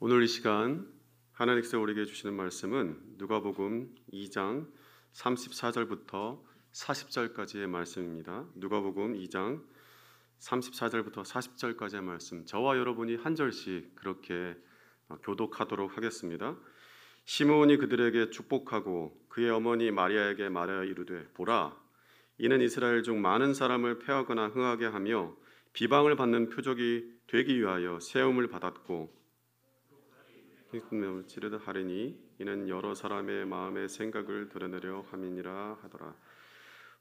오늘 이 시간 하나님께서 우리에게 주시는 말씀은 누가복음 2장 34절부터 40절까지의 말씀입니다. 누가복음 2장 34절부터 40절까지의 말씀, 저와 여러분이 한 절씩 그렇게 교독하도록 하겠습니다. 시므온이 그들에게 축복하고 그의 어머니 마리아에게 말하여 이르되, 보라, 이는 이스라엘 중 많은 사람을 패하거나 흥하게 하며 비방을 받는 표적이 되기 위하여 세움을 받았고 치르다 하리니 이는 여러 사람의 마음의 생각을 드러내려 함이니라 하더라.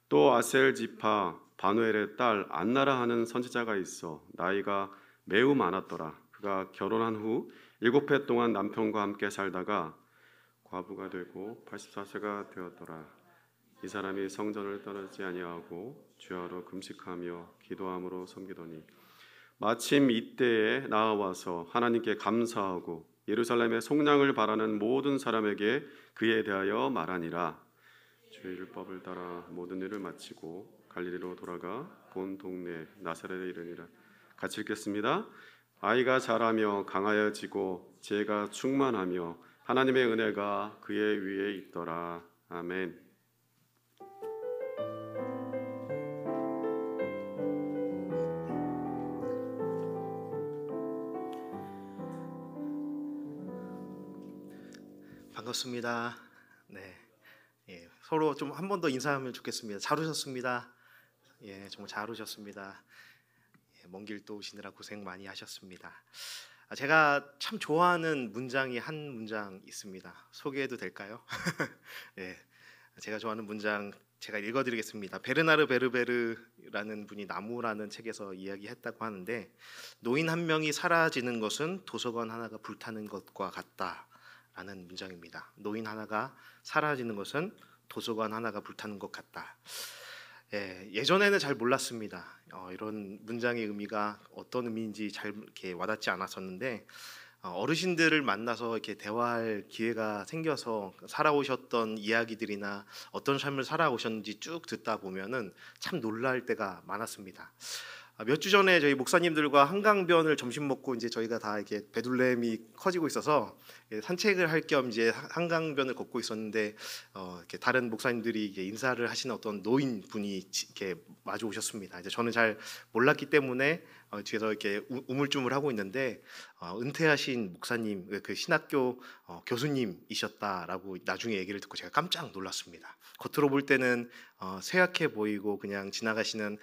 또 아셀 지파 바누엘의 딸 안나라 하는 선지자가 있어 나이가 매우 많았더라. 그가 결혼한 후 7해 동안 남편과 함께 살다가 과부가 되고 84세가 되었더라. 이 사람이 성전을 떠나지 아니하고 주야로 금식하며 기도함으로 섬기더니 마침 이때에 나와서 하나님께 감사하고 예루살렘의 속량을 바라는 모든 사람에게 그에 대하여 말하니라. 주의 율법을 따라 모든 일을 마치고 갈릴리로 돌아가 본 동네 나사렛에 이르니라. 같이 읽겠습니다. 아이가 자라며 강하여지고 지혜가 충만하며 하나님의 은혜가 그의 위에 있더라. 아멘. 반갑습니다. 네, 서로 좀 한 번 더 인사하면 좋겠습니다. 잘 오셨습니다. 정말 잘 오셨습니다. 먼 길 또 오시느라 고생 많이 하셨습니다. 제가 참 좋아하는 문장이 한 문장 있습니다. 소개해도 될까요? 제가 좋아하는 문장 제가 읽어드리겠습니다. 베르나르 베르베르라는 분이 나무라는 책에서 이야기했다고 하는데, 노인 한 명이 사라지는 것은 도서관 하나가 불타는 것과 같다 라는 문장입니다. 노인 하나가 사라지는 것은 도서관 하나가 불타는 것 같다. 예전에는 잘 몰랐습니다. 이런 문장의 의미가 어떤 의미인지 잘 이렇게 와닿지 않았었는데, 어르신들을 만나서 이렇게 대화할 기회가 생겨서 살아오셨던 이야기들이나 어떤 삶을 살아오셨는지 쭉 듣다 보면은 참 놀랄 때가 많았습니다. 몇 주 전에 저희 목사님들과 한강변을 점심 먹고 이제 저희가 다 이렇게 베들레헴이 커지고 있어서 산책을 할 겸 이제 한강변을 걷고 있었는데, 이렇게 다른 목사님들이 이렇게 인사를 하시는 어떤 노인 분이 이렇게 마주 오셨습니다. 이제 저는 잘 몰랐기 때문에 뒤에서 이렇게 우물쭈물하고 있는데, 은퇴하신 목사님, 그 신학교 교수님이셨다라고 나중에 얘기를 듣고 제가 깜짝 놀랐습니다. 겉으로 볼 때는 쇠약해 보이고 그냥 지나가시는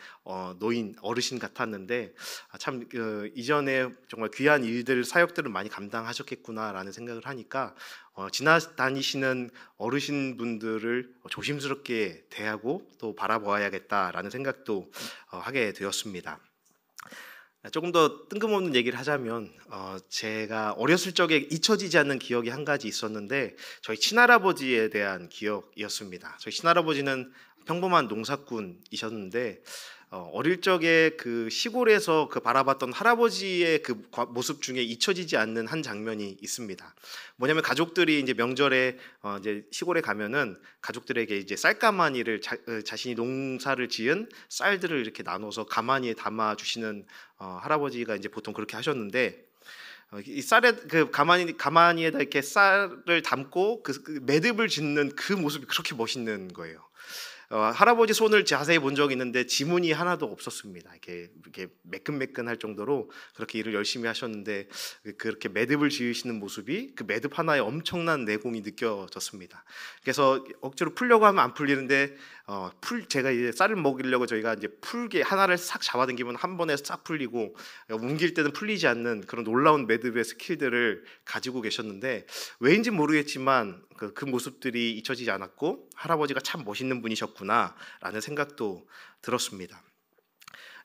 노인 어르신 같았는데, 참 이전에 정말 귀한 일들 사역들을 많이 감당하셨겠구나라는 생각을 하니까 지나다니시는 어르신분들을 조심스럽게 대하고 또 바라보아야겠다라는 생각도 하게 되었습니다. 조금 더 뜬금없는 얘기를 하자면, 제가 어렸을 적에 잊혀지지 않는 기억이 한 가지 있었는데, 저희 친할아버지에 대한 기억이었습니다. 저희 친할아버지는 평범한 농사꾼이셨는데, 어릴 적에 그 시골에서 그 바라봤던 할아버지의 그 모습 중에 잊혀지지 않는 한 장면이 있습니다. 뭐냐면, 가족들이 이제 명절에 이제 시골에 가면은 가족들에게 이제 쌀가마니를 자신이 농사를 지은 쌀들을 이렇게 나눠서 가마니에 담아 주시는 할아버지가 이제 보통 그렇게 하셨는데, 이 쌀에 그 가마니에다 이렇게 쌀을 담고 그 매듭을 짓는 그 모습이 그렇게 멋있는 거예요. 할아버지 손을 자세히 본 적이 있는데 지문이 하나도 없었습니다. 이렇게 매끈매끈할 정도로 그렇게 일을 열심히 하셨는데, 그렇게 매듭을 지으시는 모습이 그 매듭 하나에 엄청난 내공이 느껴졌습니다. 그래서 억지로 풀려고 하면 안 풀리는데, 제가 이제 쌀을 먹이려고 저희가 이제 풀게 하나를 싹 잡아당기면 한 번에 싹 풀리고, 옮길 때는 풀리지 않는 그런 놀라운 매듭의 스킬들을 가지고 계셨는데, 왜인지 모르겠지만 그 모습들이 잊혀지지 않았고 할아버지가 참 멋있는 분이셨구나라는 생각도 들었습니다.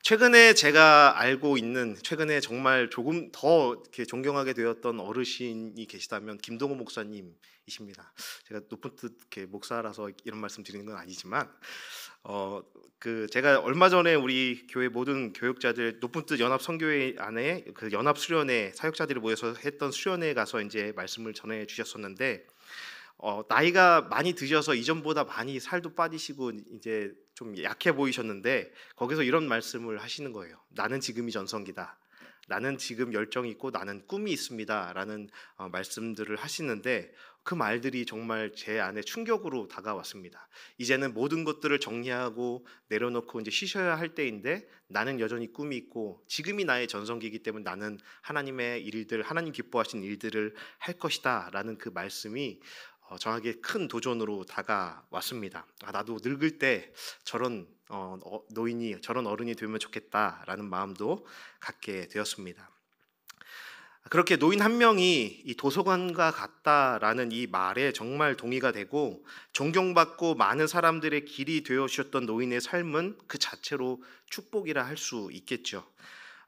최근에 제가 알고 있는, 최근에 정말 조금 더 이렇게 존경하게 되었던 어르신이 계시다면 김동호 목사님이십니다. 제가 높은 뜻 이렇게 목사라서 이런 말씀 드리는 건 아니지만, 제가 얼마 전에 우리 교회 모든 교육자들 높은 뜻 연합 선교회 안에 그 연합 수련회 사역자들이 모여서 했던 수련회에 가서 이제 말씀을 전해 주셨었는데, 나이가 많이 드셔서 이전보다 많이 살도 빠지시고 이제 좀 약해 보이셨는데, 거기서 이런 말씀을 하시는 거예요. 나는 지금이 전성기다. 나는 지금 열정이 있고 나는 꿈이 있습니다라는 말씀들을 하시는데 그 말들이 정말 제 안에 충격으로 다가왔습니다. 이제는 모든 것들을 정리하고 내려놓고 이제 쉬셔야 할 때인데 나는 여전히 꿈이 있고 지금이 나의 전성기이기 때문에 나는 하나님의 일들, 하나님 기뻐하신 일들을 할 것이다라는 그 말씀이 저에게 큰 도전으로 다가왔습니다. 나도 늙을 때 저런 노인이 저런 어른이 되면 좋겠다라는 마음도 갖게 되었습니다. 그렇게 노인 한 명이 이 도서관과 같다라는 이 말에 정말 동의가 되고 존경받고 많은 사람들의 길이 되어 주셨던 노인의 삶은 그 자체로 축복이라 할 수 있겠죠.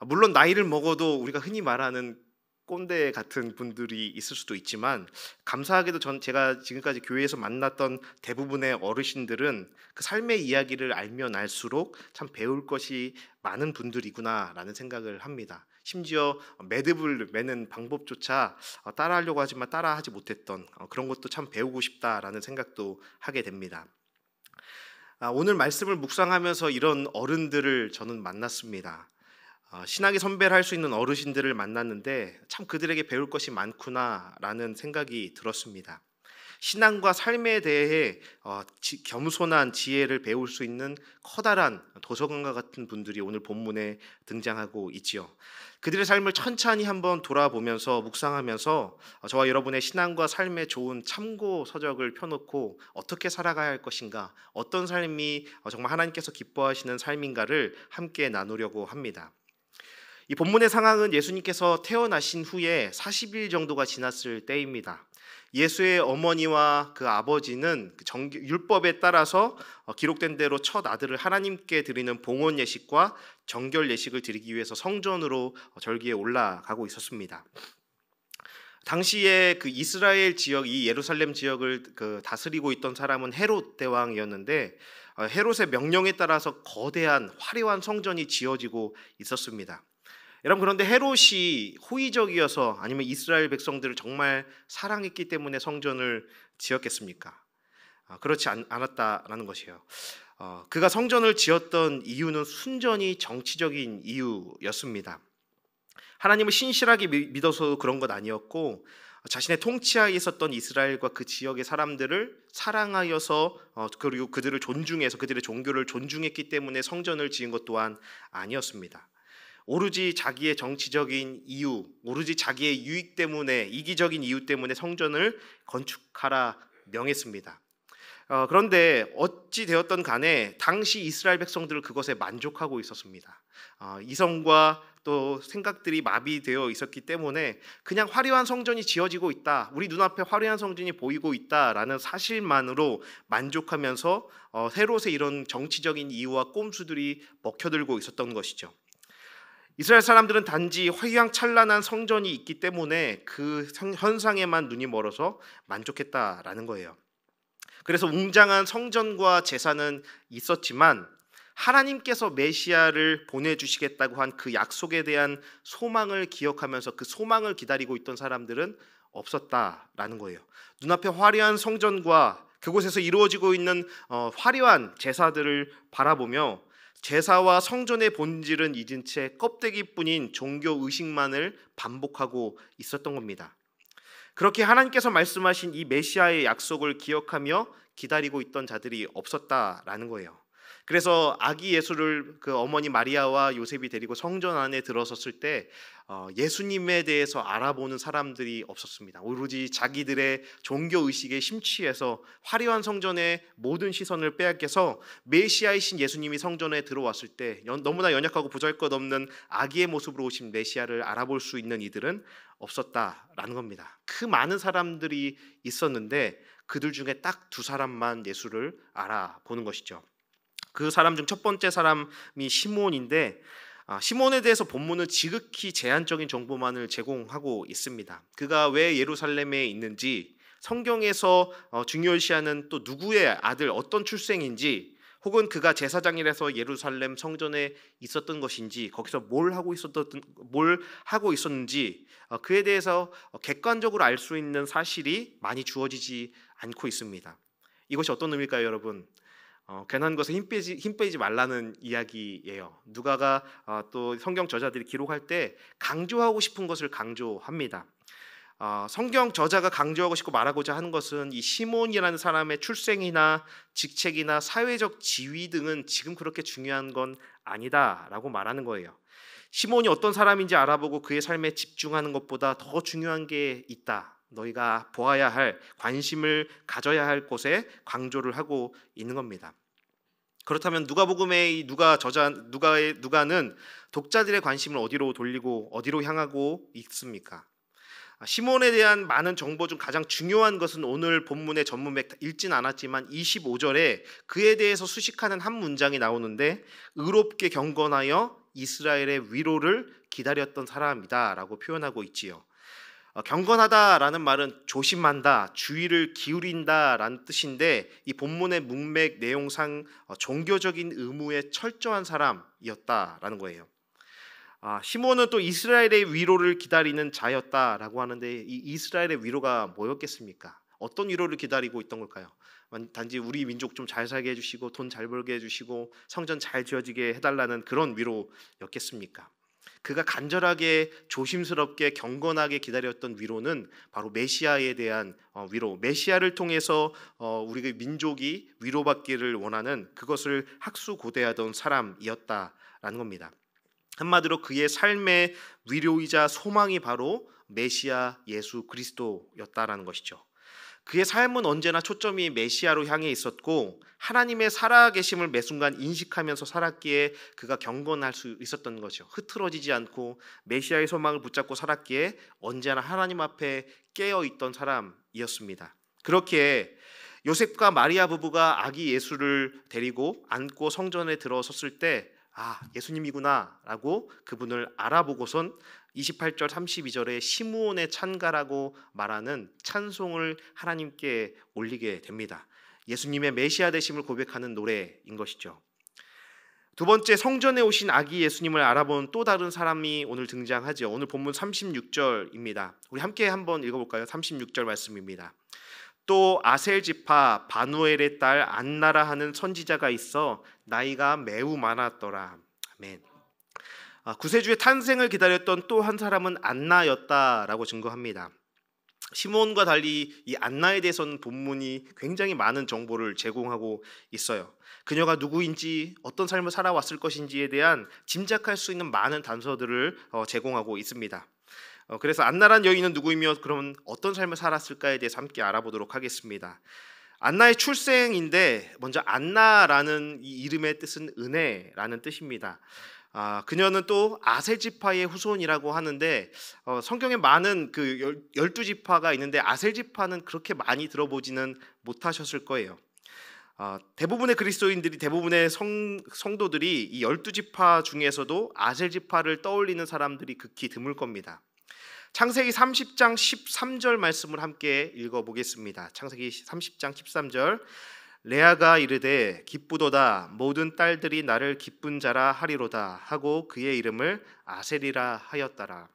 물론 나이를 먹어도 우리가 흔히 말하는 꼰대 같은 분들이 있을 수도 있지만 감사하게도 제가 지금까지 교회에서 만났던 대부분의 어르신들은 그 삶의 이야기를 알면 알수록 참 배울 것이 많은 분들이구나라는 생각을 합니다. 심지어 매듭을 매는 방법조차 따라하려고 하지만 따라하지 못했던 그런 것도 참 배우고 싶다라는 생각도 하게 됩니다. 오늘 말씀을 묵상하면서 이런 어른들을 저는 만났습니다. 신학의 선배를 할 수 있는 어르신들을 만났는데 참 그들에게 배울 것이 많구나라는 생각이 들었습니다. 신앙과 삶에 대해 겸손한 지혜를 배울 수 있는 커다란 도서관과 같은 분들이 오늘 본문에 등장하고 있지요. 그들의 삶을 천천히 한번 돌아보면서 묵상하면서 저와 여러분의 신앙과 삶에 좋은 참고 서적을 펴놓고 어떻게 살아가야 할 것인가, 어떤 삶이 정말 하나님께서 기뻐하시는 삶인가를 함께 나누려고 합니다. 이 본문의 상황은 예수님께서 태어나신 후에 40일 정도가 지났을 때입니다. 예수의 어머니와 그 아버지는 율법에 따라서 기록된 대로 첫 아들을 하나님께 드리는 봉헌 예식과 정결 예식을 드리기 위해서 성전으로 절기에 올라가고 있었습니다. 당시에 그 이스라엘 지역, 이 예루살렘 지역을 다스리고 있던 사람은 헤롯 대왕이었는데 헤롯의 명령에 따라서 거대한 화려한 성전이 지어지고 있었습니다. 여러분, 그런데 헤롯이 호의적이어서 아니면 이스라엘 백성들을 정말 사랑했기 때문에 성전을 지었겠습니까? 그렇지 않았다라는 것이에요. 그가 성전을 지었던 이유는 순전히 정치적인 이유였습니다. 하나님을 신실하게 믿어서 그런 것 아니었고 자신의 통치하에 있었던 이스라엘과 그 지역의 사람들을 사랑하여서 그리고 그들을 존중해서 그들의 종교를 존중했기 때문에 성전을 지은 것 또한 아니었습니다. 오로지 자기의 정치적인 이유, 오로지 자기의 유익 때문에, 이기적인 이유 때문에 성전을 건축하라 명했습니다. 그런데 어찌 되었던 간에 당시 이스라엘 백성들은 그것에 만족하고 있었습니다. 이성과 또 생각들이 마비되어 있었기 때문에 그냥 화려한 성전이 지어지고 있다, 우리 눈앞에 화려한 성전이 보이고 있다라는 사실만으로 만족하면서 헤롯의 이런 정치적인 이유와 꼼수들이 먹혀들고 있었던 것이죠. 이스라엘 사람들은 단지 휘황찬란한 성전이 있기 때문에 그 현상에만 눈이 멀어서 만족했다라는 거예요. 그래서 웅장한 성전과 제사는 있었지만 하나님께서 메시아를 보내주시겠다고 한 그 약속에 대한 소망을 기억하면서 그 소망을 기다리고 있던 사람들은 없었다라는 거예요. 눈앞에 화려한 성전과 그곳에서 이루어지고 있는 화려한 제사들을 바라보며 제사와 성전의 본질은 잊은 채 껍데기뿐인 종교 의식만을 반복하고 있었던 겁니다. 그렇게 하나님께서 말씀하신 이 메시아의 약속을 기억하며 기다리고 있던 자들이 없었다라는 거예요. 그래서 아기 예수를 그 어머니 마리아와 요셉이 데리고 성전 안에 들어섰을 때 예수님에 대해서 알아보는 사람들이 없었습니다. 오로지 자기들의 종교 의식에 심취해서 화려한 성전의 모든 시선을 빼앗겨서 메시아이신 예수님이 성전에 들어왔을 때 너무나 연약하고 보잘것없는 아기의 모습으로 오신 메시아를 알아볼 수 있는 이들은 없었다라는 겁니다. 그 많은 사람들이 있었는데 그들 중에 딱 두 사람만 예수를 알아보는 것이죠. 그 사람 중 첫 번째 사람이 시몬인데 시몬에 대해서 본문은 지극히 제한적인 정보만을 제공하고 있습니다. 그가 왜 예루살렘에 있는지, 성경에서 중요시하는 또 누구의 아들, 어떤 출생인지, 혹은 그가 제사장이라서 예루살렘 성전에 있었던 것인지, 거기서 뭘 하고 있었는지 그에 대해서 객관적으로 알 수 있는 사실이 많이 주어지지 않고 있습니다. 이것이 어떤 의미일까요, 여러분? 괜한 것에 힘 빼지 말라는 이야기예요. 누가가 또 성경 저자들이 기록할 때 강조하고 싶은 것을 강조합니다. 성경 저자가 강조하고 싶고 말하고자 하는 것은 이 시몬이라는 사람의 출생이나 직책이나 사회적 지위 등은 지금 그렇게 중요한 건 아니다라고 말하는 거예요. 시몬이 어떤 사람인지 알아보고 그의 삶에 집중하는 것보다 더 중요한 게 있다. 너희가 보아야 할, 관심을 가져야 할 곳에 강조를 하고 있는 겁니다. 그렇다면 누가복음의 이 누가는 독자들의 관심을 어디로 돌리고 어디로 향하고 있습니까? 시몬에 대한 많은 정보 중 가장 중요한 것은 오늘 본문의 전문맥 읽진 않았지만 25절에 그에 대해서 수식하는 한 문장이 나오는데 의롭게 경건하여 이스라엘의 위로를 기다렸던 사람이다라고 표현하고 있지요. 경건하다라는 말은 조심한다, 주의를 기울인다라는 뜻인데 이 본문의 문맥 내용상 종교적인 의무에 철저한 사람이었다라는 거예요. 시몬은 또 이스라엘의 위로를 기다리는 자였다라고 하는데 이 이스라엘의 위로가 뭐였겠습니까? 어떤 위로를 기다리고 있던 걸까요? 단지 우리 민족 좀 잘 살게 해주시고 돈 잘 벌게 해주시고 성전 잘 지어지게 해달라는 그런 위로였겠습니까? 그가 간절하게 조심스럽게 경건하게 기다렸던 위로는 바로 메시아에 대한 위로, 메시아를 통해서 우리 민족이 위로받기를 원하는 그것을 학수고대하던 사람이었다라는 겁니다. 한마디로 그의 삶의 위로이자 소망이 바로 메시아 예수 그리스도였다라는 것이죠. 그의 삶은 언제나 초점이 메시아로 향해 있었고 하나님의 살아계심을 매 순간 인식하면서 살았기에 그가 경건할 수 있었던 거죠. 흐트러지지 않고 메시아의 소망을 붙잡고 살았기에 언제나 하나님 앞에 깨어있던 사람이었습니다. 그렇기에 요셉과 마리아 부부가 아기 예수를 데리고 안고 성전에 들어섰을 때 예수님이구나 라고 그분을 알아보고선 28절 32절에 시므온의 찬가라고 말하는 찬송을 하나님께 올리게 됩니다. 예수님의 메시아 되심을 고백하는 노래인 것이죠. 두 번째, 성전에 오신 아기 예수님을 알아본 또 다른 사람이 오늘 등장하죠. 오늘 본문 36절입니다. 우리 함께 한번 읽어볼까요? 36절 말씀입니다. 또 아셀 지파 바누엘의 딸 안나라 하는 선지자가 있어 나이가 매우 많았더라. 아멘. 구세주의 탄생을 기다렸던 또 한 사람은 안나였다라고 증거합니다. 시몬과 달리 이 안나에 대해서는 본문이 굉장히 많은 정보를 제공하고 있어요. 그녀가 누구인지 어떤 삶을 살아왔을 것인지에 대한 짐작할 수 있는 많은 단서들을 제공하고 있습니다. 그래서 안나란 여인은 누구이며 그럼 어떤 삶을 살았을까에 대해서 함께 알아보도록 하겠습니다. 안나의 출생인데 먼저 안나라는 이 이름의 뜻은 은혜라는 뜻입니다. 그녀는 또 아셀 지파의 후손이라고 하는데 성경에 많은 그 12지파가 있는데 아셀 지파는 그렇게 많이 들어보지는 못하셨을 거예요. 대부분의 그리스도인들이 대부분의 성도들이 이 12지파 중에서도 아셀 지파를 떠올리는 사람들이 극히 드물 겁니다. 창세기 30장 13절 말씀을 함께 읽어보겠습니다. 창세기 30장 13절 레아가 이르되 기쁘도다 모든 딸들이 나를 기쁜 자라 하리로다 하고 그의 이름을 아셀이라 하였더라.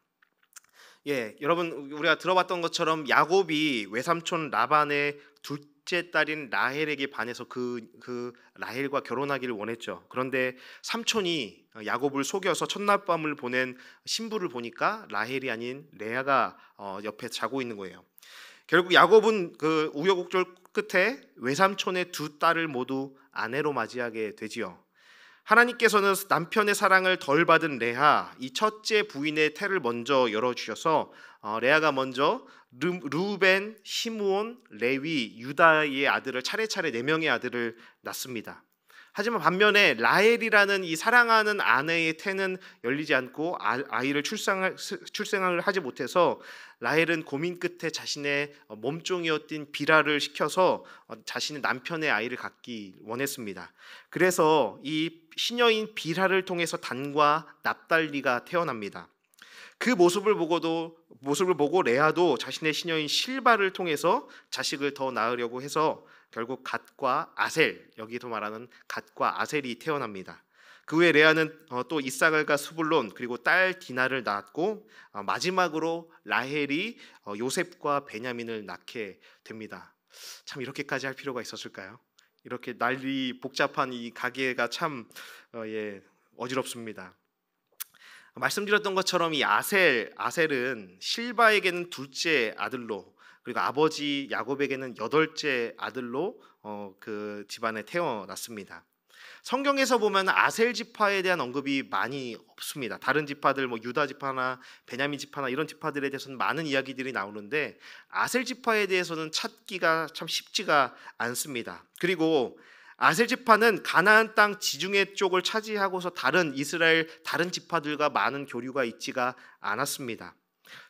여러분 우리가 들어봤던 것처럼 야곱이 외삼촌 라반의 둘째 딸인 라헬에게 반해서 그 라헬과 결혼하기를 원했죠. 그런데 삼촌이 야곱을 속여서 첫날밤을 보낸 신부를 보니까 라헬이 아닌 레아가 옆에 자고 있는 거예요. 결국 야곱은 그 우여곡절 끝에 외삼촌의 두 딸을 모두 아내로 맞이하게 되지요. 하나님께서는 남편의 사랑을 덜 받은 레아, 이 첫째 부인의 태를 먼저 열어주셔서 레아가 먼저 르우벤, 시므온, 레위, 유다의 아들을 차례차례 4명의 아들을 낳습니다. 하지만 반면에 라헬이라는 이 사랑하는 아내의 태는 열리지 않고 아이를 출생을 하지 못해서 라헬은 고민 끝에 자신의 몸종이었던 비라를 시켜서 자신의 남편의 아이를 갖기 원했습니다. 그래서 이 시녀인 비라를 통해서 단과 납달리가 태어납니다. 그 모습을 보고 레아도 자신의 시녀인 실바를 통해서 자식을 더 낳으려고 해서 결국 갓과 아셀, 여기도 말하는 갓과 아셀이 태어납니다. 그 후에 레아는 또 이사갈과 스불론 그리고 딸 디나를 낳았고 마지막으로 라헬이 요셉과 베냐민을 낳게 됩니다. 참 이렇게까지 할 필요가 있었을까요? 이렇게 난리 복잡한 이 가게가 참 어지럽습니다. 말씀드렸던 것처럼 이 아셀은 실바에게는 둘째 아들로, 그리고 아버지 야곱에게는 여덟째 아들로 그 집안에 태어났습니다. 성경에서 보면 아셀 지파에 대한 언급이 많이 없습니다. 다른 지파들 뭐 유다 지파나 베냐민 지파나 이런 지파들에 대해서는 많은 이야기들이 나오는데 아셀 지파에 대해서는 찾기가 참 쉽지가 않습니다. 그리고 아셀 지파는 가나안 땅 지중해 쪽을 차지하고서 다른 이스라엘 다른 지파들과 많은 교류가 있지가 않았습니다.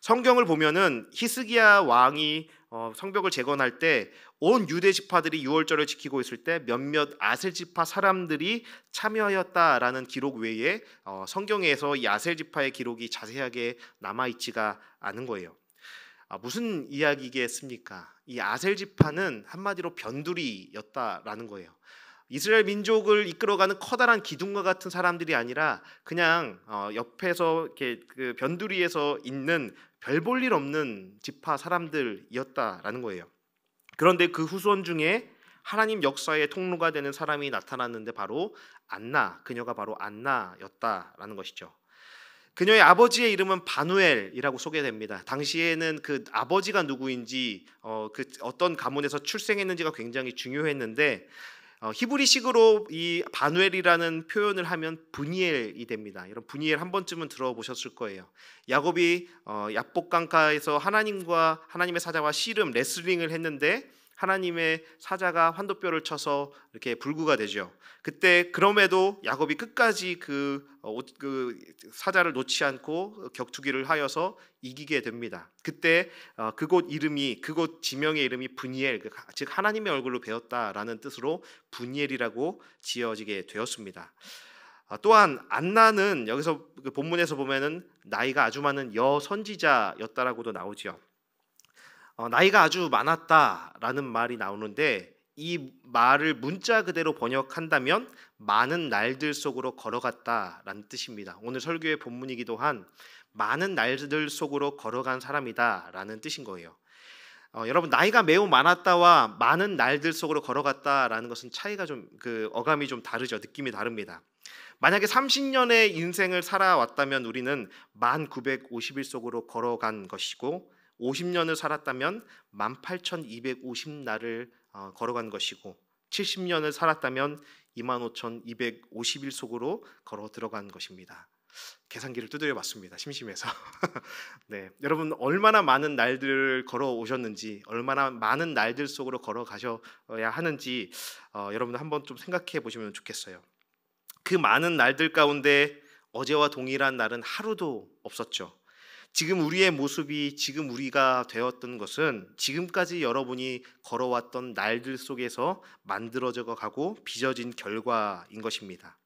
성경을 보면은 히스기야 왕이 성벽을 재건할 때 온 유대 지파들이 유월절을 지키고 있을 때 몇몇 아셀 지파 사람들이 참여하였다라는 기록 외에 성경에서 이 아셀 지파의 기록이 자세하게 남아 있지가 않은 거예요. 무슨 이야기겠습니까? 이 아셀 지파는 한마디로 변두리였다라는 거예요. 이스라엘 민족을 이끌어가는 커다란 기둥과 같은 사람들이 아니라 그냥 옆에서 이렇게 그 변두리에서 있는 별 볼 일 없는 지파 사람들이었다라는 거예요. 그런데 그 후손 중에 하나님 역사의 통로가 되는 사람이 나타났는데 바로 안나, 그녀가 바로 안나였다라는 것이죠. 그녀의 아버지의 이름은 바누엘이라고 소개됩니다. 당시에는 그 아버지가 누구인지 그 어떤 가문에서 출생했는지가 굉장히 중요했는데 히브리식으로 이 바누엘이라는 표현을 하면 브니엘이 됩니다. 이런 브니엘 한 번쯤은 들어보셨을 거예요. 야곱이 야복강가에서 하나님의 사자와 씨름 레슬링을 했는데 하나님의 사자가 환도뼈를 쳐서 이렇게 불구가 되죠. 그때 그럼에도 야곱이 끝까지 그 사자를 놓지 않고 격투기를 하여서 이기게 됩니다. 그때 그곳 지명의 이름이 브니엘, 즉 하나님의 얼굴로 배웠다라는 뜻으로 브니엘이라고 지어지게 되었습니다. 또한 안나는 여기서 그 본문에서 보면은 나이가 아주 많은 여선지자였다라고도 나오죠. 나이가 아주 많았다라는 말이 나오는데 이 말을 문자 그대로 번역한다면 많은 날들 속으로 걸어갔다라는 뜻입니다. 오늘 설교의 본문이기도 한 많은 날들 속으로 걸어간 사람이다라는 뜻인 거예요. 여러분 나이가 매우 많았다와 많은 날들 속으로 걸어갔다라는 것은 차이가 좀 어감이 좀 다르죠. 느낌이 다릅니다. 만약에 30년의 인생을 살아왔다면 우리는 1950일 속으로 걸어간 것이고 50년을 살았다면 18,250날을 걸어간 것이고 70년을 살았다면 25,250일 속으로 걸어 들어간 것입니다. 계산기를 두드려 봤습니다. 심심해서. 네, 여러분 얼마나 많은 날들을 걸어 오셨는지, 얼마나 많은 날들 속으로 걸어 가셔야 하는지 여러분 한번 좀 생각해 보시면 좋겠어요. 그 많은 날들 가운데 어제와 동일한 날은 하루도 없었죠. 지금 우리의 모습이 지금 우리가 되었던 것은 지금까지 여러분이 걸어왔던 날들 속에서 만들어져 가고 빚어진 결과인 것입니다.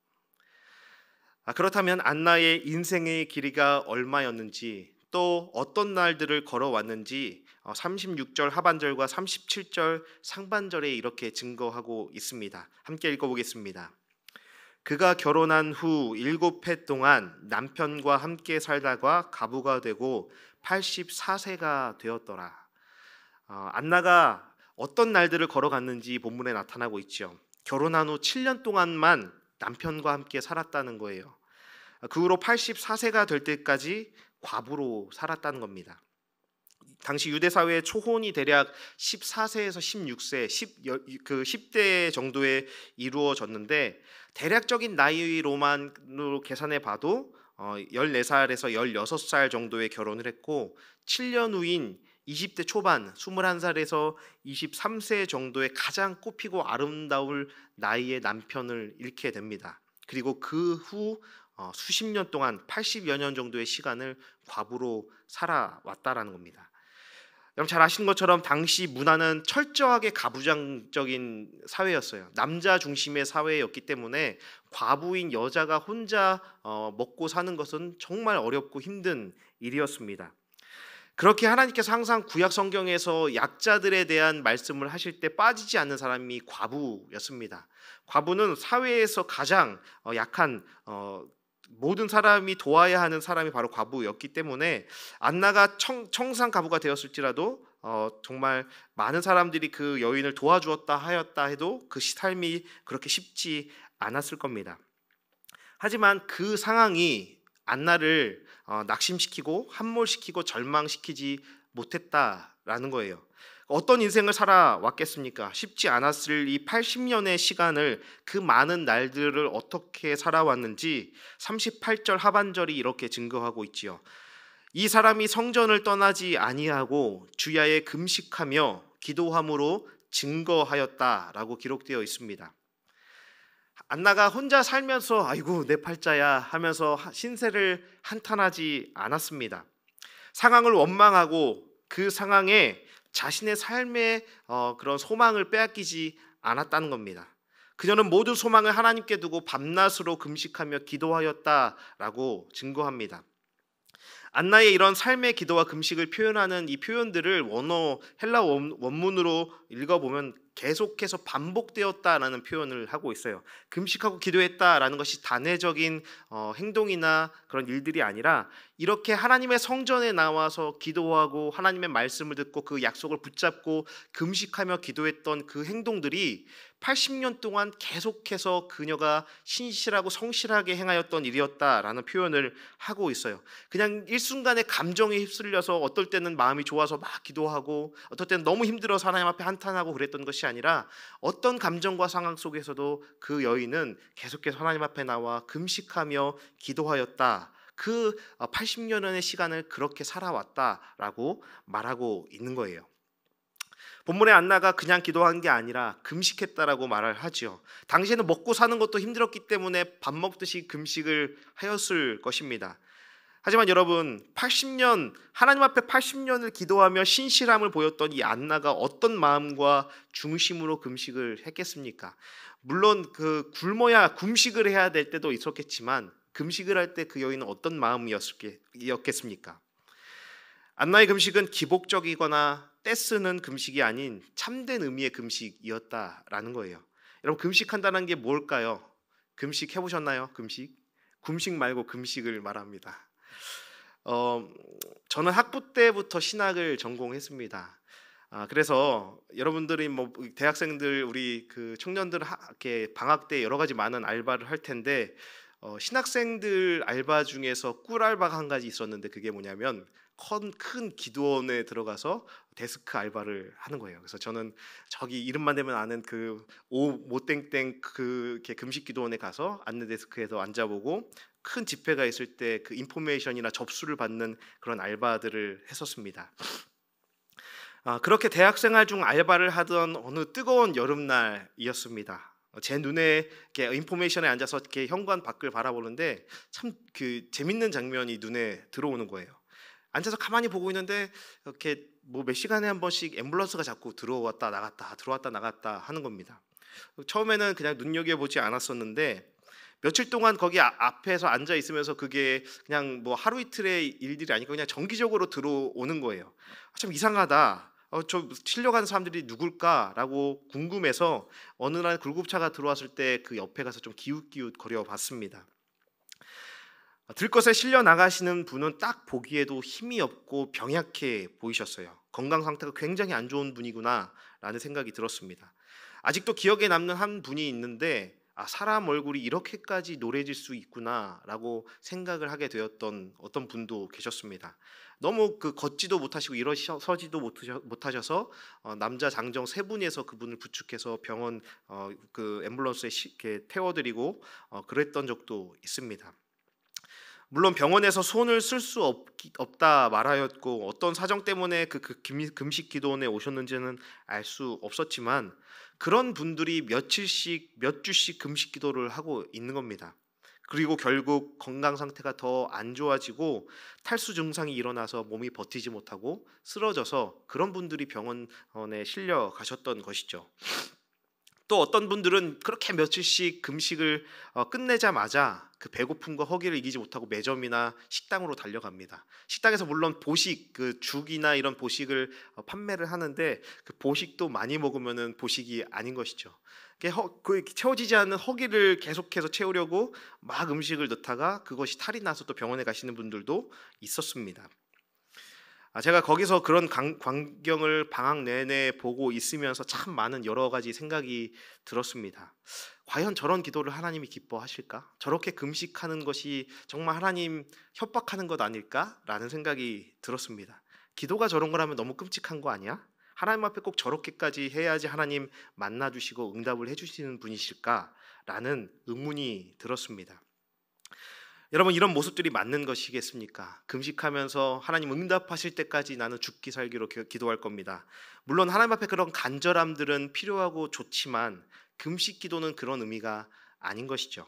그렇다면 안나의 인생의 길이가 얼마였는지 또 어떤 날들을 걸어왔는지 36절 하반절과 37절 상반절에 이렇게 증거하고 있습니다. 함께 읽어보겠습니다. 그가 결혼한 후 7해 동안 남편과 함께 살다가 과부가 되고 84세가 되었더라. 안나가 어떤 날들을 걸어갔는지 본문에 나타나고 있죠. 결혼한 후 7년 동안만 남편과 함께 살았다는 거예요. 그 후로 84세가 될 때까지 과부로 살았다는 겁니다. 당시 유대 사회의 초혼이 대략 14세에서 16세, 10대 정도에 이루어졌는데 대략적인 나이로만으로 계산해 봐도 14살에서 16살 정도에 결혼을 했고 7년 후인 20대 초반 21살에서 23세 정도의 가장 꽃피고 아름다울 나이의 남편을 잃게 됩니다. 그리고 그 후 수십 년 동안 80여 년 정도의 시간을 과부로 살아왔다라는 겁니다. 여러분 잘 아시는 것처럼 당시 문화는 철저하게 가부장적인 사회였어요. 남자 중심의 사회였기 때문에 과부인 여자가 혼자 먹고 사는 것은 정말 어렵고 힘든 일이었습니다. 그렇게 하나님께서 항상 구약 성경에서 약자들에 대한 말씀을 하실 때 빠지지 않는 사람이 과부였습니다. 과부는 사회에서 가장 약한 모든 사람이 도와야 하는 사람이 바로 과부였기 때문에 안나가 청산 과부가 되었을지라도 정말 많은 사람들이 그 여인을 도와주었다 하였다 해도 그 삶이 그렇게 쉽지 않았을 겁니다. 하지만 그 상황이 안나를 낙심시키고 함몰시키고 절망시키지 못했다라는 거예요. 어떤 인생을 살아왔겠습니까? 쉽지 않았을 이 80년의 시간을, 그 많은 날들을 어떻게 살아왔는지 38절 하반절이 이렇게 증거하고 있지요. 이 사람이 성전을 떠나지 아니하고 주야에 금식하며 기도함으로 증거하였다라고 기록되어 있습니다. 안나가 혼자 살면서 아이고 내 팔자야 하면서 신세를 한탄하지 않았습니다. 상황을 원망하고 그 상황에 자신의 삶의 그런 소망을 빼앗기지 않았다는 겁니다. 그녀는 모든 소망을 하나님께 두고 밤낮으로 금식하며 기도하였다라고 증거합니다. 안나의 이런 삶의 기도와 금식을 표현하는 이 표현들을 헬라 원문으로 읽어보면 계속해서 반복되었다라는 표현을 하고 있어요. 금식하고 기도했다라는 것이 단회적인 행동이나 그런 일들이 아니라 이렇게 하나님의 성전에 나와서 기도하고 하나님의 말씀을 듣고 그 약속을 붙잡고 금식하며 기도했던 그 행동들이 80년 동안 계속해서 그녀가 신실하고 성실하게 행하였던 일이었다라는 표현을 하고 있어요. 그냥 일순간에 감정에 휩쓸려서 어떨 때는 마음이 좋아서 막 기도하고 어떨 때는 너무 힘들어서 하나님 앞에 한탄하고 그랬던 것이 아니라 어떤 감정과 상황 속에서도 그 여인은 계속해서 하나님 앞에 나와 금식하며 기도하였다. 그 80년의 시간을 그렇게 살아왔다라고 말하고 있는 거예요. 본문의 안나가 그냥 기도한 게 아니라 금식했다라고 말을 하죠. 당시에는 먹고 사는 것도 힘들었기 때문에 밥 먹듯이 금식을 하였을 것입니다. 하지만 여러분, 80년 하나님 앞에 80년을 기도하며 신실함을 보였던 이 안나가 어떤 마음과 중심으로 금식을 했겠습니까? 물론 그 굶어야 금식을 해야 될 때도 있었겠지만 금식을 할 때 그 여인은 어떤 마음이었겠습니까? 안나의 금식은 기복적이거나 떼쓰는 금식이 아닌 참된 의미의 금식이었다라는 거예요. 여러분, 금식한다는 게 뭘까요? 금식 해보셨나요? 금식 말고 금식을 말합니다. 저는 학부 때부터 신학을 전공했습니다. 그래서 여러분들이 뭐 대학생들 우리 그 청년들 이렇게 방학 때 여러 가지 많은 알바를 할 텐데 신학생들 알바 중에서 꿀 알바가 한 가지 있었는데 그게 뭐냐면 큰 기도원에 들어가서 데스크 알바를 하는 거예요. 그래서 저는 저기 이름만 대면 아는 그 모땡땡 그 이렇게 금식 기도원에 가서 안내 데스크에서 앉아보고 큰 집회가 있을 때 그 인포메이션이나 접수를 받는 그런 알바들을 했었습니다. 그렇게 대학생활 중 알바를 하던 어느 뜨거운 여름날이었습니다. 제 눈에 이렇게 인포메이션에 앉아서 이렇게 현관 밖을 바라보는데 참 그 재밌는 장면이 눈에 들어오는 거예요. 앉아서 가만히 보고 있는데 이렇게 뭐 몇 시간에 한 번씩 앰뷸런스가 자꾸 들어왔다 나갔다 들어왔다 나갔다 하는 겁니다. 처음에는 그냥 눈여겨보지 않았었는데 며칠 동안 거기 앞에서 앉아 있으면서 그게 그냥 뭐 하루 이틀의 일들이 아니고 그냥 정기적으로 들어오는 거예요. 참 이상하다. 저 실려가는 사람들이 누굴까라고 궁금해서 어느 날 굴급차가 들어왔을 때 그 옆에 가서 좀 기웃기웃 거려봤습니다. 들것에 실려 나가시는 분은 딱 보기에도 힘이 없고 병약해 보이셨어요. 건강 상태가 굉장히 안 좋은 분이구나라는 생각이 들었습니다. 아직도 기억에 남는 한 분이 있는데 사람 얼굴이 이렇게까지 노래질 수 있구나라고 생각을 하게 되었던 어떤 분도 계셨습니다. 너무 그 걷지도 못하시고 일어서지도 못하셔서 남자 장정 세 분이서 그분을 부축해서 병원 그 앰뷸런스에 이렇게 태워드리고 그랬던 적도 있습니다. 물론 병원에서 손을 쓸 수 없다 말하였고 어떤 사정 때문에 그 금식 기도원에 오셨는지는 알 수 없었지만 그런 분들이 며칠씩 몇 주씩 금식 기도를 하고 있는 겁니다. 그리고 결국 건강 상태가 더 안 좋아지고 탈수 증상이 일어나서 몸이 버티지 못하고 쓰러져서 그런 분들이 병원에 실려 가셨던 것이죠. 또 어떤 분들은 그렇게 며칠씩 금식을 끝내자마자 그 배고픔과 허기를 이기지 못하고 매점이나 식당으로 달려갑니다. 식당에서 물론 보식, 그 죽이나 이런 보식을 판매를 하는데 그 보식도 많이 먹으면은 보식이 아닌 것이죠. 그 채워지지 않는 허기를 계속해서 채우려고 막 음식을 넣다가 그것이 탈이 나서 또 병원에 가시는 분들도 있었습니다. 제가 거기서 그런 광경을 방학 내내 보고 있으면서 참 많은 여러 가지 생각이 들었습니다. 과연 저런 기도를 하나님이 기뻐하실까? 저렇게 금식하는 것이 정말 하나님 협박하는 것 아닐까라는 생각이 들었습니다. 기도가 저런 거라면 너무 끔찍한 거 아니야? 하나님 앞에 꼭 저렇게까지 해야지 하나님 만나주시고 응답을 해주시는 분이실까라는 의문이 들었습니다. 여러분, 이런 모습들이 맞는 것이겠습니까? 금식하면서 하나님 응답하실 때까지 나는 죽기 살기로 기도할 겁니다. 물론 하나님 앞에 그런 간절함들은 필요하고 좋지만 금식 기도는 그런 의미가 아닌 것이죠.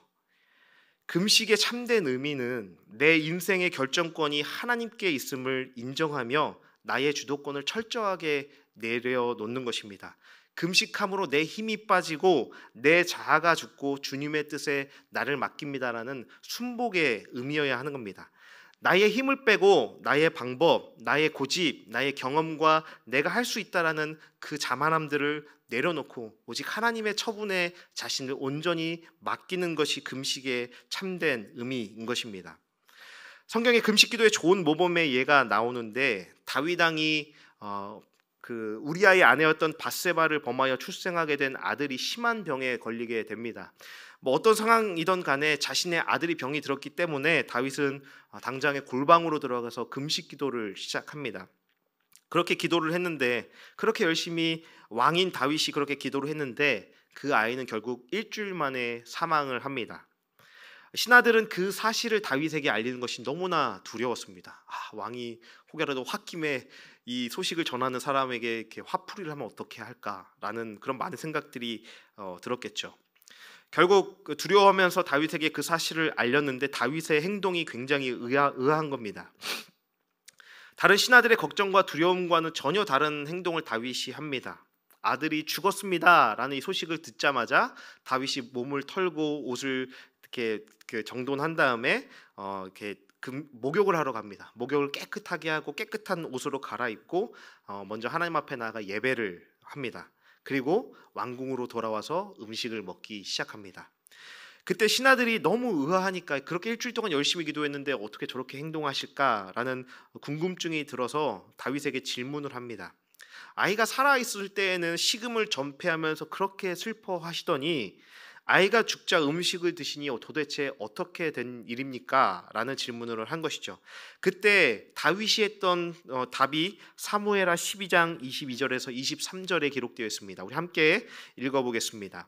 금식의 참된 의미는 내 인생의 결정권이 하나님께 있음을 인정하며 나의 주도권을 철저하게 내려놓는 것입니다. 금식함으로 내 힘이 빠지고 내 자아가 죽고 주님의 뜻에 나를 맡깁니다라는 순복의 의미여야 하는 겁니다. 나의 힘을 빼고 나의 방법, 나의 고집, 나의 경험과 내가 할 수 있다라는 그 자만함들을 내려놓고 오직 하나님의 처분에 자신을 온전히 맡기는 것이 금식의 참된 의미인 것입니다. 성경에 금식기도의 좋은 모범의 예가 나오는데 다윗 왕이 그 우리아의 아내였던 밧세바를 범하여 출생하게 된 아들이 심한 병에 걸리게 됩니다. 어떤 상황이든 간에 자신의 아들이 병이 들었기 때문에 다윗은 당장에 골방으로 들어가서 금식 기도를 시작합니다. 그렇게 기도를 했는데, 그렇게 열심히 왕인 다윗이 그렇게 기도를 했는데 그 아이는 결국 일주일 만에 사망을 합니다. 신하들은 그 사실을 다윗에게 알리는 것이 너무나 두려웠습니다. 왕이 혹여라도 홧김에 이 소식을 전하는 사람에게 이렇게 화풀이를 하면 어떻게 할까라는 그런 많은 생각들이 들었겠죠. 결국 두려워하면서 다윗에게 그 사실을 알렸는데 다윗의 행동이 굉장히 의아한 겁니다. 다른 신하들의 걱정과 두려움과는 전혀 다른 행동을 다윗이 합니다. 아들이 죽었습니다라는 이 소식을 듣자마자 다윗이 몸을 털고 옷을 이렇게 정돈한 다음에 이렇게 목욕을 하러 갑니다. 목욕을 깨끗하게 하고 깨끗한 옷으로 갈아입고 먼저 하나님 앞에 나아가 예배를 합니다. 그리고 왕궁으로 돌아와서 음식을 먹기 시작합니다. 그때 신하들이 너무 의아하니까, 그렇게 일주일 동안 열심히 기도했는데 어떻게 저렇게 행동하실까라는 궁금증이 들어서 다윗에게 질문을 합니다. 아이가 살아있을 때에는 식음을 전폐하면서 그렇게 슬퍼하시더니 아이가 죽자 음식을 드시니 도대체 어떻게 된 일입니까? 라는 질문을 한 것이죠. 그때 다윗이 했던 답이 사무엘하 12장 22절에서 23절에 기록되어 있습니다. 우리 함께 읽어보겠습니다.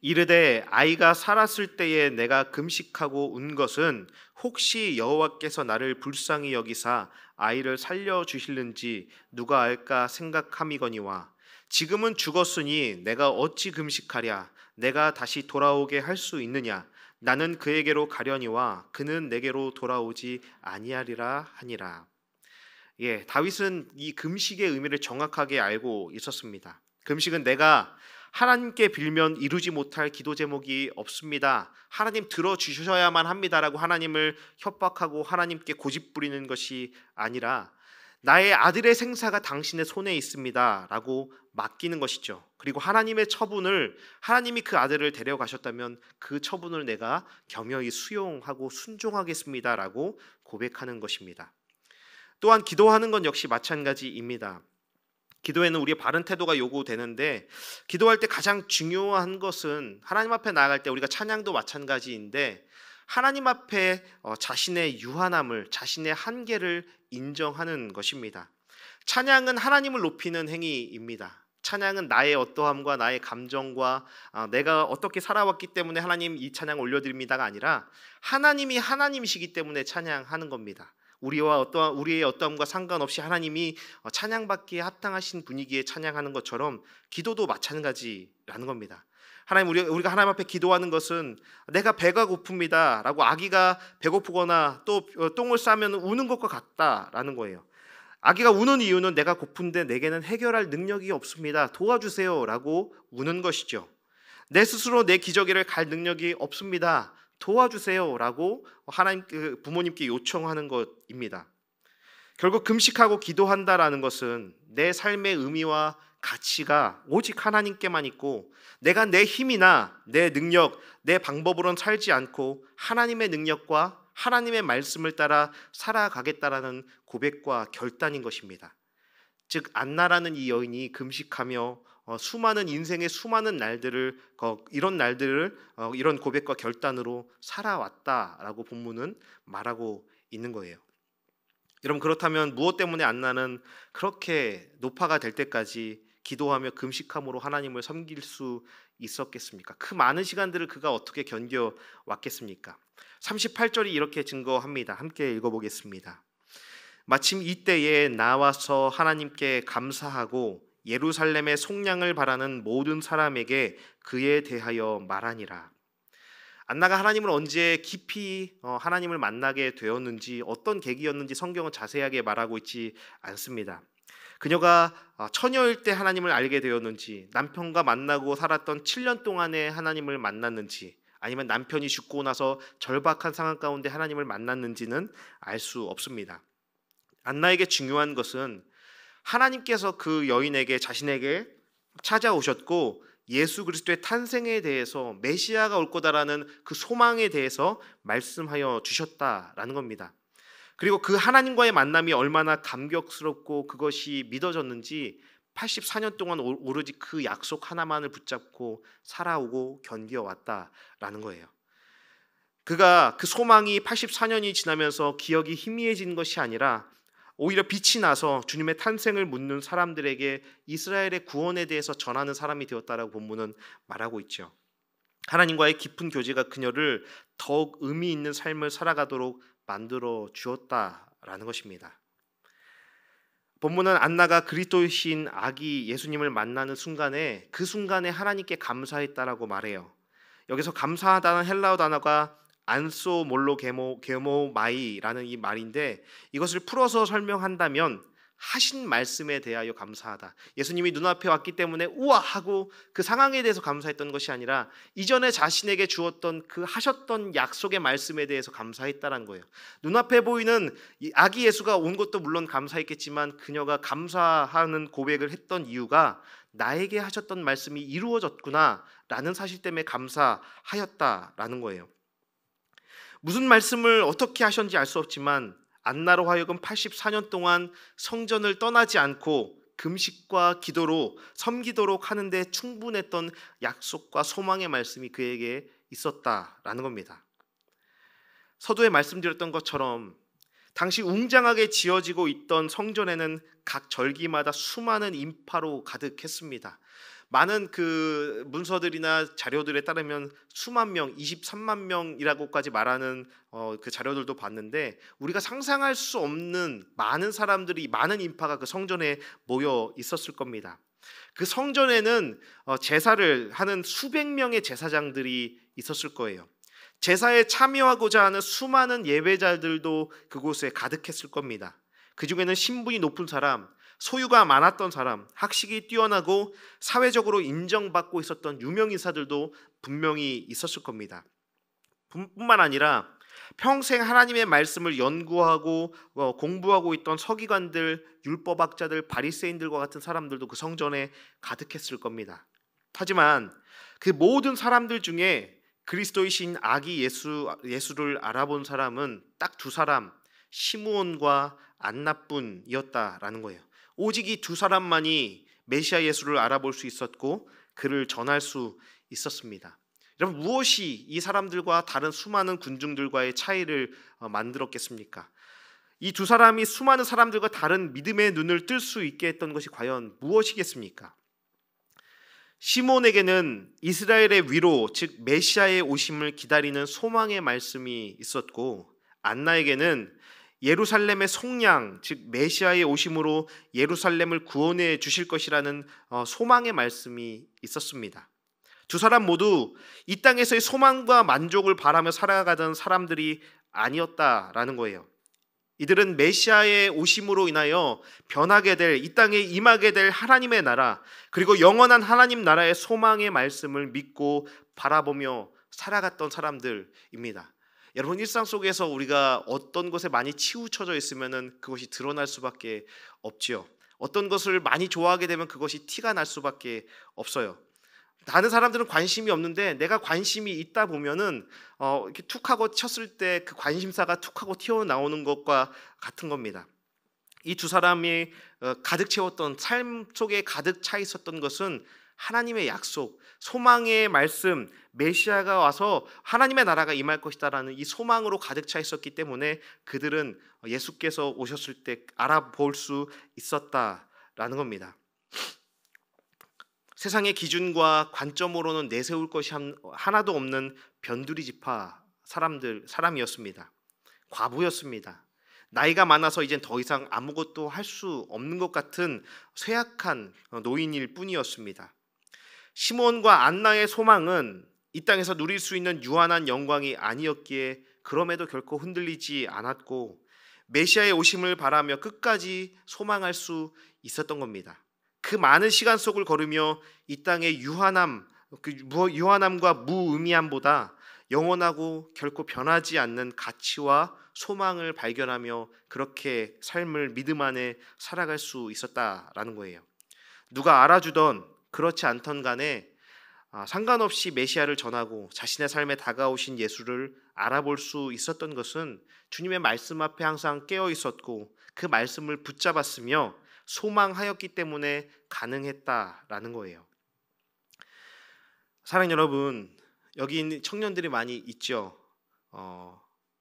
이르되 아이가 살았을 때에 내가 금식하고 운 것은 혹시 여호와께서 나를 불쌍히 여기사 아이를 살려주실는지 누가 알까 생각함이거니와 지금은 죽었으니 내가 어찌 금식하랴. 내가 다시 돌아오게 할 수 있느냐. 나는 그에게로 가려니와 그는 내게로 돌아오지 아니하리라 하니라. 다윗은 이 금식의 의미를 정확하게 알고 있었습니다. 금식은 내가 하나님께 빌면 이루지 못할 기도 제목이 없습니다. 하나님 들어주셔야만 합니다라고 하나님을 협박하고 하나님께 고집 부리는 것이 아니라 나의 아들의 생사가 당신의 손에 있습니다 라고 맡기는 것이죠. 그리고 하나님의 처분을, 하나님이 그 아들을 데려가셨다면 그 처분을 내가 겸허히 수용하고 순종하겠습니다 라고 고백하는 것입니다. 또한 기도하는 건 역시 마찬가지입니다. 기도에는 우리의 바른 태도가 요구되는데, 기도할 때 가장 중요한 것은 하나님 앞에 나아갈 때 우리가 찬양도 마찬가지인데 하나님 앞에 자신의 유한함을, 자신의 한계를 인정하는 것입니다. 찬양은 하나님을 높이는 행위입니다. 찬양은 나의 어떠함과 나의 감정과 내가 어떻게 살아왔기 때문에 하나님 이 찬양 올려드립니다가 아니라 하나님이 하나님이시기 때문에 찬양하는 겁니다. 우리의 어떠함과 상관없이 하나님이 찬양받기에 합당하신 분위기에 찬양하는 것처럼 기도도 마찬가지라는 겁니다. 우리가 하나님 앞에 기도하는 것은 내가 배가 고픕니다 라고 아기가 배고프거나 또 똥을 싸면 우는 것과 같다라는 거예요. 아기가 우는 이유는 내가 고픈데 내게는 해결할 능력이 없습니다. 도와주세요라고 우는 것이죠. 내 스스로 내 기저귀를 갈 능력이 없습니다. 도와주세요라고 하나님 부모님께 요청하는 것입니다. 결국 금식하고 기도한다라는 것은 내 삶의 의미와 가치가 오직 하나님께만 있고 내가 내 힘이나 내 능력, 내 방법으로는 살지 않고 하나님의 능력과 하나님의 말씀을 따라 살아가겠다라는 고백과 결단인 것입니다. 즉 안나라는 이 여인이 금식하며 수많은 인생의 수많은 날들을 이런 날들을 이런 고백과 결단으로 살아왔다라고 본문은 말하고 있는 거예요. 여러분, 그렇다면 무엇 때문에 안나는 그렇게 노파가 될 때까지 기도하며 금식함으로 하나님을 섬길 수 있었겠습니까? 그 많은 시간들을 그가 어떻게 견뎌왔겠습니까? 38절이 이렇게 증거합니다. 함께 읽어보겠습니다. 마침 이때에 나와서 하나님께 감사하고 예루살렘의 속량을 바라는 모든 사람에게 그에 대하여 말하니라. 안나가 하나님을 언제 깊이 하나님을 만나게 되었는지, 어떤 계기였는지 성경은 자세하게 말하고 있지 않습니다. 그녀가 처녀일 때 하나님을 알게 되었는지, 남편과 만나고 살았던 7년 동안에 하나님을 만났는지, 아니면 남편이 죽고 나서 절박한 상황 가운데 하나님을 만났는지는 알 수 없습니다. 안나에게 중요한 것은 하나님께서 그 여인에게, 자신에게 찾아오셨고 예수 그리스도의 탄생에 대해서, 메시아가 올 거다라는 그 소망에 대해서 말씀하여 주셨다라는 겁니다. 그리고 그 하나님과의 만남이 얼마나 감격스럽고 그것이 믿어졌는지 84년 동안 오로지 그 약속 하나만을 붙잡고 살아오고 견뎌왔다라는 거예요. 그가 그 소망이 84년이 지나면서 기억이 희미해진 것이 아니라 오히려 빛이 나서 주님의 탄생을 묻는 사람들에게 이스라엘의 구원에 대해서 전하는 사람이 되었다라고 본문은 말하고 있죠. 하나님과의 깊은 교제가 그녀를 더욱 의미 있는 삶을 살아가도록 만들어 주었다라는 것입니다. 본문은 안나가 그리스도이신 아기 예수님을 만나는 순간에, 그 순간에 하나님께 감사했다라고 말해요. 여기서 감사하다는 헬라어 단어가 안소 몰로 게모 마이라는 이 말인데, 이것을 풀어서 설명한다면 하신 말씀에 대하여 감사하다. 예수님이 눈앞에 왔기 때문에 우와 하고 그 상황에 대해서 감사했던 것이 아니라 이전에 자신에게 주었던 그 하셨던 약속의 말씀에 대해서 감사했다는 거예요. 눈앞에 보이는 이 아기 예수가 온 것도 물론 감사했겠지만 그녀가 감사하는 고백을 했던 이유가 나에게 하셨던 말씀이 이루어졌구나 라는 사실 때문에 감사하였다라는 거예요. 무슨 말씀을 어떻게 하셨는지 알 수 없지만 안나로 하여금 84년 동안 성전을 떠나지 않고 금식과 기도로 섬기도록 하는데 충분했던 약속과 소망의 말씀이 그에게 있었다라는 겁니다. 서두에 말씀드렸던 것처럼 당시 웅장하게 지어지고 있던 성전에는 각 절기마다 수많은 인파로 가득했습니다. 많은 그 문서들이나 자료들에 따르면 수만 명, 23만 명이라고까지 말하는 그 자료들도 봤는데, 우리가 상상할 수 없는 많은 사람들이, 많은 인파가 그 성전에 모여 있었을 겁니다. 그 성전에는 제사를 하는 수백 명의 제사장들이 있었을 거예요. 제사에 참여하고자 하는 수많은 예배자들도 그곳에 가득했을 겁니다. 그 중에는 신분이 높은 사람, 소유가 많았던 사람, 학식이 뛰어나고 사회적으로 인정받고 있었던 유명인사들도 분명히 있었을 겁니다. 뿐만 아니라 평생 하나님의 말씀을 연구하고 공부하고 있던 서기관들, 율법학자들, 바리새인들과 같은 사람들도 그 성전에 가득했을 겁니다. 하지만 그 모든 사람들 중에 그리스도이신 아기 예수를 알아본 사람은 딱 두 사람, 시므온과 안나뿐이었다라는 거예요. 오직 이 두 사람만이 메시아 예수를 알아볼 수 있었고 그를 전할 수 있었습니다. 여러분, 무엇이 이 사람들과 다른 수많은 군중들과의 차이를 만들었겠습니까? 이 두 사람이 수많은 사람들과 다른 믿음의 눈을 뜰 수 있게 했던 것이 과연 무엇이겠습니까? 시몬에게는 이스라엘의 위로, 즉 메시아의 오심을 기다리는 소망의 말씀이 있었고, 안나에게는 예루살렘의 속량, 즉 메시아의 오심으로 예루살렘을 구원해 주실 것이라는 소망의 말씀이 있었습니다. 두 사람 모두 이 땅에서의 소망과 만족을 바라며 살아가던 사람들이 아니었다라는 거예요. 이들은 메시아의 오심으로 인하여 변하게 될, 이 땅에 임하게 될 하나님의 나라, 그리고 영원한 하나님 나라의 소망의 말씀을 믿고 바라보며 살아갔던 사람들입니다. 여러분, 일상 속에서 우리가 어떤 것에 많이 치우쳐져 있으면 그것이 드러날 수밖에 없지요. 어떤 것을 많이 좋아하게 되면 그것이 티가 날 수밖에 없어요. 다른 사람들은 관심이 없는데 내가 관심이 있다 보면은 이렇게 툭하고 쳤을 때 그 관심사가 툭하고 튀어나오는 것과 같은 겁니다. 이 두 사람이 가득 채웠던 삶 속에 가득 차 있었던 것은 하나님의 약속, 소망의 말씀, 메시아가 와서 하나님의 나라가 임할 것이다라는 이 소망으로 가득 차 있었기 때문에 그들은 예수께서 오셨을 때 알아볼 수 있었다라는 겁니다. 세상의 기준과 관점으로는 내세울 것이 하나도 없는 변두리 지파 사람이었습니다. 과부였습니다. 나이가 많아서 이젠 더 이상 아무것도 할 수 없는 것 같은 쇠약한 노인일 뿐이었습니다. 시몬과 안나의 소망은 이 땅에서 누릴 수 있는 유한한 영광이 아니었기에 그럼에도 결코 흔들리지 않았고 메시아의 오심을 바라며 끝까지 소망할 수 있었던 겁니다. 그 많은 시간 속을 걸으며 이 땅의 유한함과 무의미함보다 영원하고 결코 변하지 않는 가치와 소망을 발견하며 그렇게 삶을 믿음 안에 살아갈 수 있었다라는 거예요. 누가 알아주던 그렇지 않던 간에 상관없이 메시아를 전하고 자신의 삶에 다가오신 예수를 알아볼 수 있었던 것은 주님의 말씀 앞에 항상 깨어 있었고 그 말씀을 붙잡았으며 소망하였기 때문에 가능했다라는 거예요. 사랑하는 여러분, 여기 있는 청년들이 많이 있죠.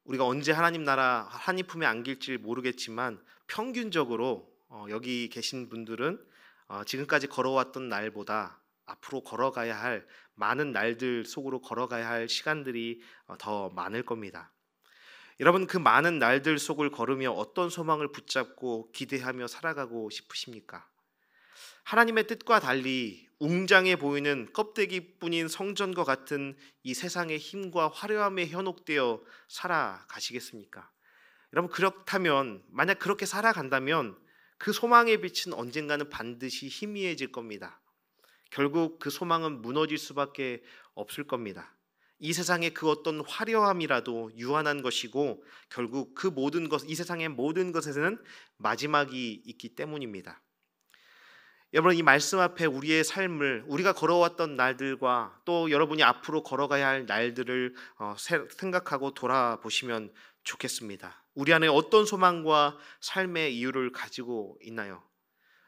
우리가 언제 하나님 나라 하나님 품에 안길지 모르겠지만 평균적으로 여기 계신 분들은 지금까지 걸어왔던 날보다 앞으로 걸어가야 할 많은 날들 속으로 걸어가야 할 시간들이 더 많을 겁니다. 여러분, 그 많은 날들 속을 걸으며 어떤 소망을 붙잡고 기대하며 살아가고 싶으십니까? 하나님의 뜻과 달리 웅장해 보이는 껍데기뿐인 성전과 같은 이 세상의 힘과 화려함에 현혹되어 살아가시겠습니까? 여러분, 그렇다면 만약 그렇게 살아간다면 그 소망의 빛은 언젠가는 반드시 희미해질 겁니다. 결국 그 소망은 무너질 수밖에 없을 겁니다. 이 세상의 그 어떤 화려함이라도 유한한 것이고 결국 그 모든 것, 이 세상의 모든 것에는 마지막이 있기 때문입니다. 여러분, 이 말씀 앞에 우리의 삶을, 우리가 걸어왔던 날들과 또 여러분이 앞으로 걸어가야 할 날들을 생각하고 돌아보시면 좋겠습니다. 우리 안에 어떤 소망과 삶의 이유를 가지고 있나요?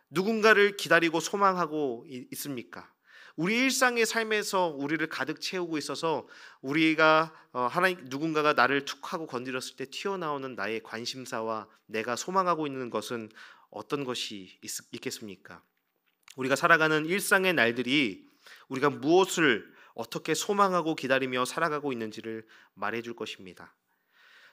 누군가를 기다리고 소망하고 있습니까? 우리 일상의 삶에서 우리를 가득 채우고 있어서 우리가 누군가가 나를 툭하고 건드렸을 때 튀어나오는 나의 관심사와 내가 소망하고 있는 것은 어떤 것이 있겠습니까? 우리가 살아가는 일상의 날들이 우리가 무엇을 어떻게 소망하고 기다리며 살아가고 있는지를 말해줄 것입니다.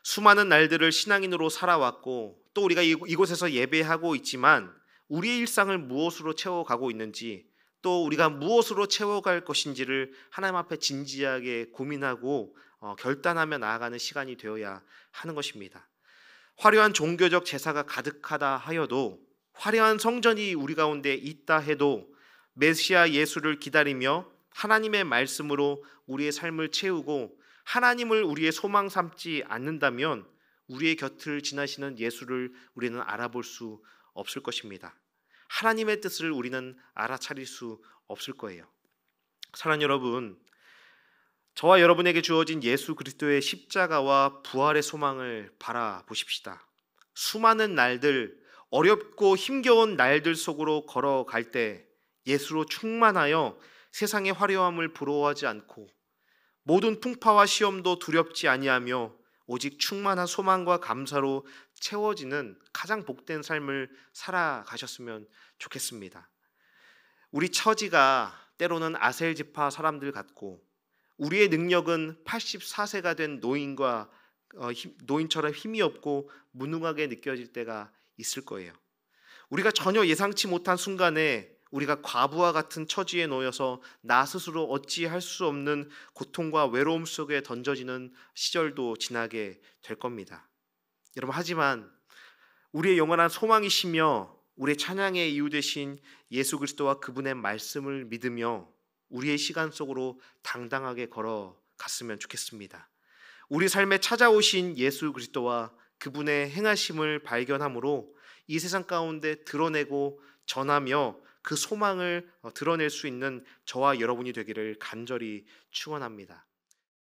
수많은 날들을 신앙인으로 살아왔고 또 우리가 이곳에서 예배하고 있지만 우리의 일상을 무엇으로 채워가고 있는지 또 우리가 무엇으로 채워갈 것인지를 하나님 앞에 진지하게 고민하고 결단하며 나아가는 시간이 되어야 하는 것입니다. 화려한 종교적 제사가 가득하다 하여도, 화려한 성전이 우리 가운데 있다 해도 메시아 예수를 기다리며 하나님의 말씀으로 우리의 삶을 채우고 하나님을 우리의 소망 삼지 않는다면 우리의 곁을 지나시는 예수를 우리는 알아볼 수 없을 것입니다. 하나님의 뜻을 우리는 알아차릴 수 없을 거예요. 사랑하는 여러분, 저와 여러분에게 주어진 예수 그리스도의 십자가와 부활의 소망을 바라보십시다. 수많은 날들, 어렵고 힘겨운 날들 속으로 걸어갈 때 예수로 충만하여 세상의 화려함을 부러워하지 않고 모든 풍파와 시험도 두렵지 아니하며 오직 충만한 소망과 감사로 채워지는 가장 복된 삶을 살아가셨으면 좋겠습니다. 우리 처지가 때로는 아셀 지파 사람들 같고 우리의 능력은 84세가 된 노인처럼 힘이 없고 무능하게 느껴질 때가 있을 거예요. 우리가 전혀 예상치 못한 순간에 우리가 과부와 같은 처지에 놓여서 나 스스로 어찌할 수 없는 고통과 외로움 속에 던져지는 시절도 지나게 될 겁니다. 여러분, 하지만 우리의 영원한 소망이시며 우리의 찬양의 이유 되신 예수 그리스도와 그분의 말씀을 믿으며 우리의 시간 속으로 당당하게 걸어갔으면 좋겠습니다. 우리 삶에 찾아오신 예수 그리스도와 그분의 행하심을 발견함으로 이 세상 가운데 드러내고 전하며 그 소망을 드러낼 수 있는 저와 여러분이 되기를 간절히 축원합니다.